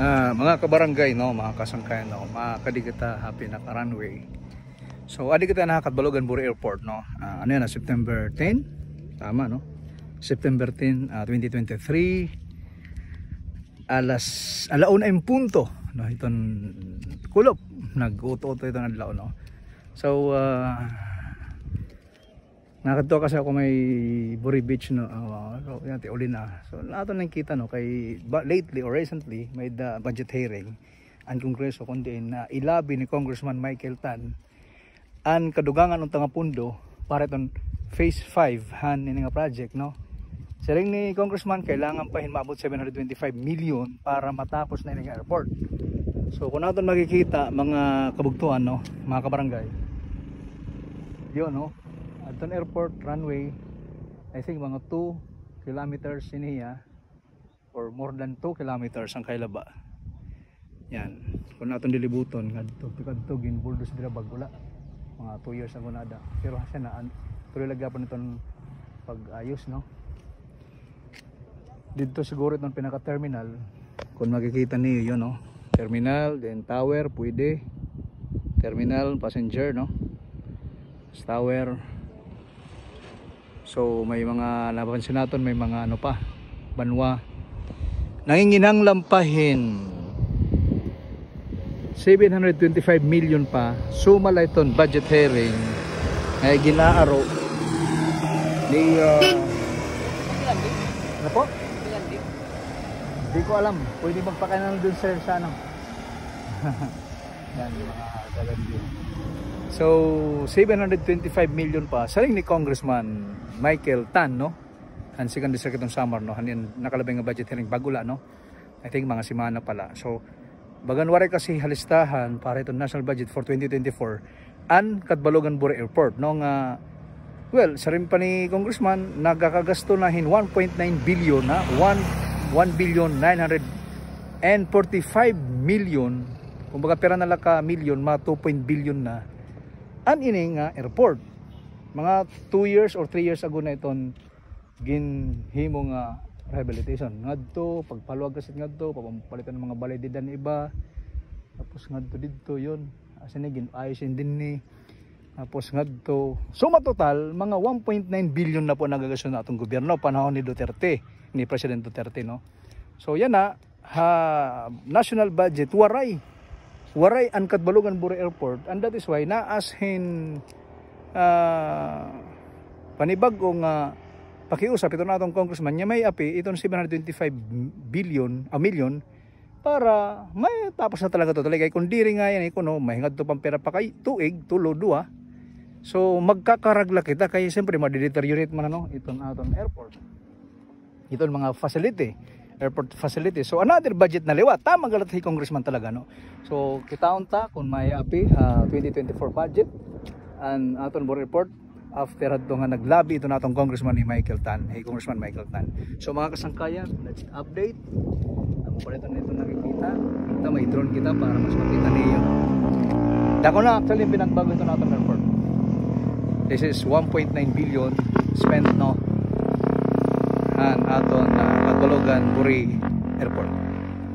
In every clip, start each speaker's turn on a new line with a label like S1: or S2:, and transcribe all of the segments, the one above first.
S1: Mga kabarangay, no, mga kasangkayan, no, mga kadigita happy na runway. So adi kita nakakatbalogan Buri Airport, no. Ano yan, September 10, tama, no, September 10, 2023, alauna en punto, no, iton kulop nag-uto-uto ito ng lao, no. So nakadto kasi ako may Buri Beach, no. So yan uli na. So nato nang kita, no, kay lately or recently may the budget hearing ang Kongreso kundi na ilabi ni Congressman Michael Tan ang kadugangan ng tanga pundo para itong phase 5 han ini nga project, no. Siring ni Congressman kailangan pa maabot 725 million para matapos na ini nga airport. So kung natin makikita mga kabugtuan, no, mga kabarangay, yun, no, Aton Airport runway, I think mga 2 kilometers iniya or more than 2 kilometers ang kailaba. Yan, kung natin dilibuton ngadto ginbuldo sa dirabag wala mga 2 years ago na ada, pero siya na tuloy lagyapan itong pag-ayos, no. Dito siguro itong pinaka-terminal, kung makikita niyo yun, no, terminal, then tower, pwede terminal, passenger, no, tower. So may mga napansin natin, may mga ano pa, banwa nanginginang lampahin 725 million pa sumala iton budget hearing ay ginaaro ni ano po? Hindi ko alam, pwede magpakanan dun sir sa ano. Yan mga kalandi. So 725 million pa saring ni Congressman Michael Tan, no, ang second district ng Samar, no, hanin nakalabay nga budget hearing bagula, no, I think mga simana pala. So bagan waray kasi halistahan para itong national budget for 2024 an Katbalogan Buri Airport, no, nga well saring pa ni Congressman nagkakagasto na hin 1.9 billion na 1 billion 945 million, kumbaga pera na laka million mga 2 billion na an ini nga airport. Mga 2 years or 3 years ago na iton ginhimo nga rehabilitation ngadto, pagpaluwag kasi ngadto, papalitan ng mga balay-didan iba, tapos ngadto didto yun asin ni ginayosin din ni, tapos ngadto. So matotal mga 1.9 billion na po nagagastos na atong gobyerno panahon ni Duterte, ni President Duterte, no. So yan na national budget waray ang Katbalogan Buri Airport, and that is why naasin panibag-o nga pakiusap ito na itong congressman niya may api itong 725 million para may tapos na talaga ito talaga. Kung diri nga yan no, may hingad ito pampera pa kay tuig tulo dua, so magkakaragla kita kaya siyempre madideteriorate man, no, itong airport, itong mga facility, airport facility. So another budget na liwa tama galat si congressman talaga, no. So kitaon ta kung may api 2024 budget and aton Buri Airport after adto nga naglabi ito natong congressman ni Michael Tan, Congressman Michael Tan. So mga kasangkayan, let's update amo pa ito nito nakikita kita may drone kita para mas makita niyo dako na actually pinagbago ito natong airport. This is 1.9 billion spent, no, and aton Katbalogan Buri Airport.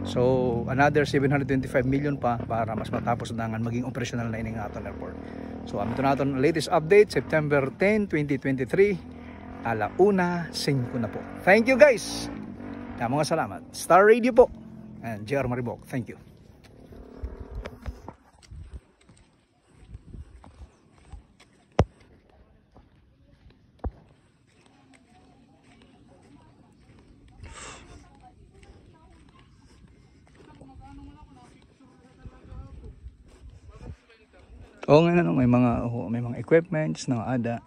S1: So another 725 million pa para mas matapos na nga maging operational na ining aton airport. So ito na aton latest update September 10, 2023 1:05 na po. Thank you guys. Mga salamat. Star Radio po and JR Maribok. Thank you. Oo nga, no, may mga equipments na ada.